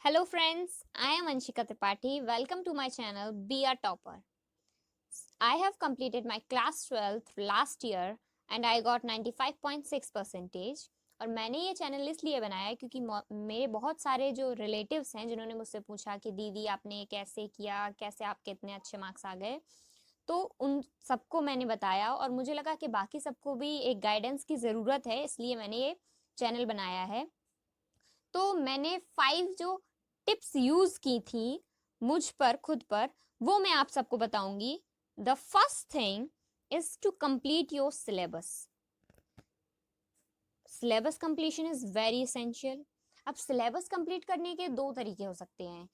Hello friends, I am Anshika Tripathi. Welcome to my channel Be a Topper. I have completed my class 12th last year and I got 95.6 percentage. और मैंने ये channel इसलिए बनाया है क्योंकि मेरे बहुत सारे जो रिलेटिव्स हैं जिन्होंने मुझसे पूछा कि दीदी आपने कैसे किया, कैसे आपके इतने अच्छे मार्क्स आ गए। तो उन सबको मैंने बताया और मुझे लगा कि बाकी सबको भी एक गाइडेंस की ज़रूरत है, इसलिए मैंने ये चैनल बनाया है। तो मैंने 5 जो टिप्स यूज की थी मुझ पर, खुद पर, वो मैं आप सबको बताऊंगी। The first thing is to complete your syllabus. Syllabus completion is very essential. अब सिलेबस कंप्लीट करने के दो तरीके हो सकते हैं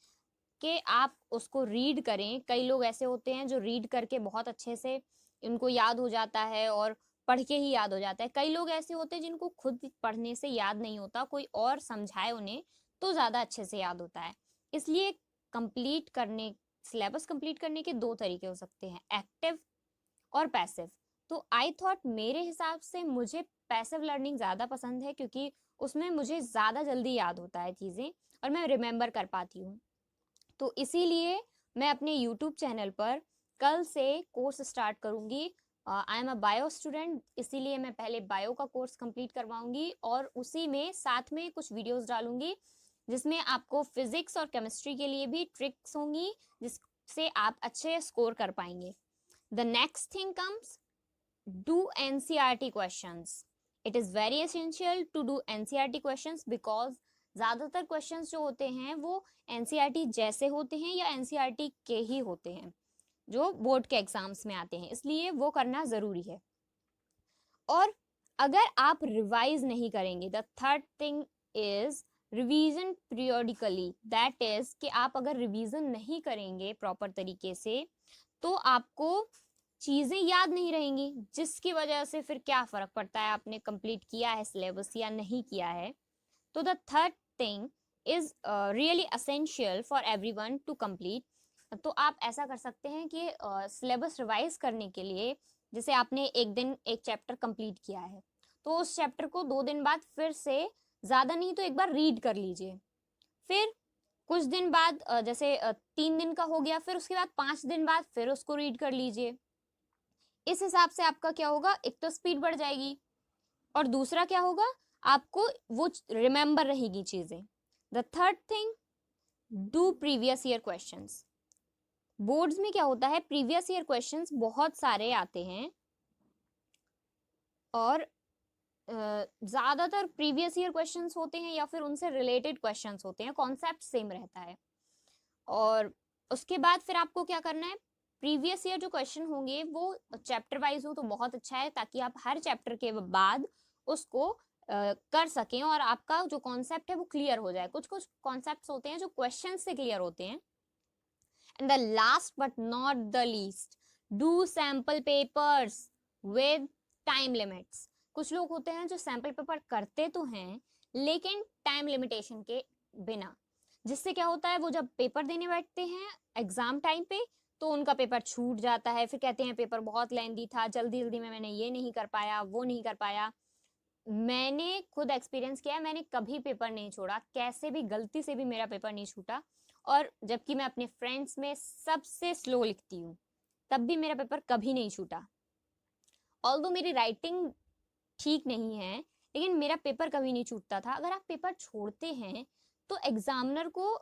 कि आप उसको रीड करें। कई लोग ऐसे होते हैं जो रीड करके बहुत अच्छे से उनको याद हो जाता है और पढ़ के ही याद हो जाता है। कई लोग ऐसे होते हैं जिनको खुद पढ़ने से याद नहीं होता, कोई और समझाए उन्हें तो ज़्यादा अच्छे से याद होता है। इसलिए कंप्लीट करने सिलेबस कंप्लीट करने के दो तरीके हो सकते हैं, एक्टिव और पैसिव। तो आई थॉट मेरे हिसाब से मुझे पैसिव लर्निंग ज़्यादा पसंद है क्योंकि उसमें मुझे ज़्यादा जल्दी याद होता है चीज़ें और मैं रिमेंबर कर पाती हूँ। तो इसीलिए मैं अपने यूट्यूब चैनल पर कल से कोर्स स्टार्ट करूंगी। I am a bio student, इसीलिए मैं पहले बायो का कोर्स कंप्लीट करवाऊंगी और उसी में साथ में कुछ वीडियोस डालूंगी जिसमें आपको फिजिक्स और केमिस्ट्री के लिए भी ट्रिक्स होंगी जिससे आप अच्छे स्कोर कर पाएंगे। The next thing comes, do NCERT questions. It is very essential to do NCERT questions because ज़्यादातर क्वेश्चंस जो होते हैं वो एनसीईआरटी जैसे होते हैं या एनसीईआरटी के ही होते हैं जो बोर्ड के एग्जाम्स में आते हैं, इसलिए वो करना ज़रूरी है। और अगर आप रिवाइज नहीं करेंगे, the third thing is revision periodically. That is कि आप अगर रिवीजन नहीं करेंगे प्रॉपर तरीके से तो आपको चीजें याद नहीं रहेंगी, जिसकी वजह से फिर क्या फर्क पड़ता है आपने कंप्लीट किया है सिलेबस या नहीं किया है। तो the third thing is really essential for everyone to complete. तो आप ऐसा कर सकते हैं कि सिलेबस रिवाइज करने के लिए, जैसे आपने एक दिन एक चैप्टर कंप्लीट किया है तो उस चैप्टर को 2 दिन बाद फिर से, ज़्यादा नहीं तो एक बार रीड कर लीजिए। फिर कुछ दिन बाद जैसे 3 दिन का हो गया, फिर उसके बाद 5 दिन बाद फिर उसको रीड कर लीजिए। इस हिसाब से आपका क्या होगा, एक तो स्पीड बढ़ जाएगी और दूसरा क्या होगा, आपको वो रिमेंबर रहेगी चीजें। The third thing, do previous year questions. Boards में क्या होता है, प्रीवियस ईयर क्वेश्चंस बहुत सारे आते हैं और ज्यादातर प्रीवियस ईयर क्वेश्चंस होते हैं या फिर उनसे रिलेटेड क्वेश्चंस होते हैं, कॉन्सेप्ट सेम रहता है। और उसके बाद फिर आपको क्या करना है, प्रीवियस ईयर जो क्वेश्चन होंगे वो चैप्टर वाइज हो तो बहुत अच्छा है, ताकि आप हर चैप्टर के बाद उसको कर सकें और आपका जो कॉन्सेप्ट है वो क्लियर हो जाए। कुछ कुछ कॉन्सेप्ट्स होते हैं जो क्वेश्चन से क्लियर होते हैं। And the last but not the least, do sample papers with time limits. कुछ लोग होते हैं जो सैम्पल पेपर करते तो हैं लेकिन टाइम लिमिटेशन के बिना, जिससे क्या होता है वो जब पेपर देने बैठते हैं एग्जाम टाइम पे तो उनका पेपर छूट जाता है। फिर कहते हैं पेपर बहुत लेंदी था, जल्दी जल्दी में मैंने ये नहीं कर पाया, वो नहीं कर पाया। मैंने खुद एक्सपीरियंस किया है, मैंने कभी पेपर नहीं छोड़ा, कैसे भी गलती से भी मेरा पेपर नहीं छूटा। और जबकि मैं अपने फ्रेंड्स में सबसे स्लो लिखती हूँ तब भी मेरा पेपर कभी नहीं छूटा। ऑल्दो मेरी राइटिंग ठीक नहीं है लेकिन मेरा पेपर कभी नहीं छूटता था। अगर आप पेपर छोड़ते हैं तो एग्जामिनर को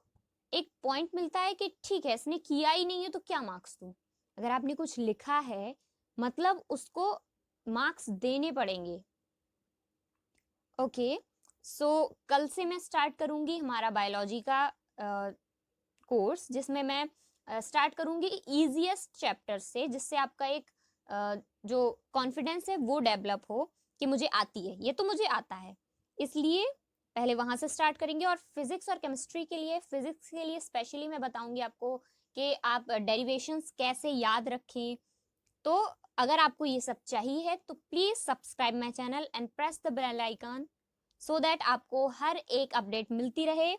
एक पॉइंट मिलता है कि ठीक है इसने किया ही नहीं है तो क्या मार्क्स दूं। अगर आपने कुछ लिखा है मतलब उसको मार्क्स देने पड़ेंगे। ओके, सो कल से मैं स्टार्ट करूंगी हमारा बायोलॉजी का कोर्स, जिसमें मैं स्टार्ट करूंगी इजीएस्ट चैप्टर से, जिससे आपका एक जो कॉन्फिडेंस है वो डेवलप हो कि मुझे आती है, ये तो मुझे आता है। इसलिए पहले वहां से स्टार्ट करेंगे। और फिजिक्स और केमिस्ट्री के लिए, फिजिक्स के लिए स्पेशली मैं बताऊंगी आपको कि आप डेरिवेशंस कैसे याद रखें। तो अगर आपको ये सब चाहिए तो please subscribe my channel and press the bell icon so that आपको हर एक अपडेट मिलती रहे।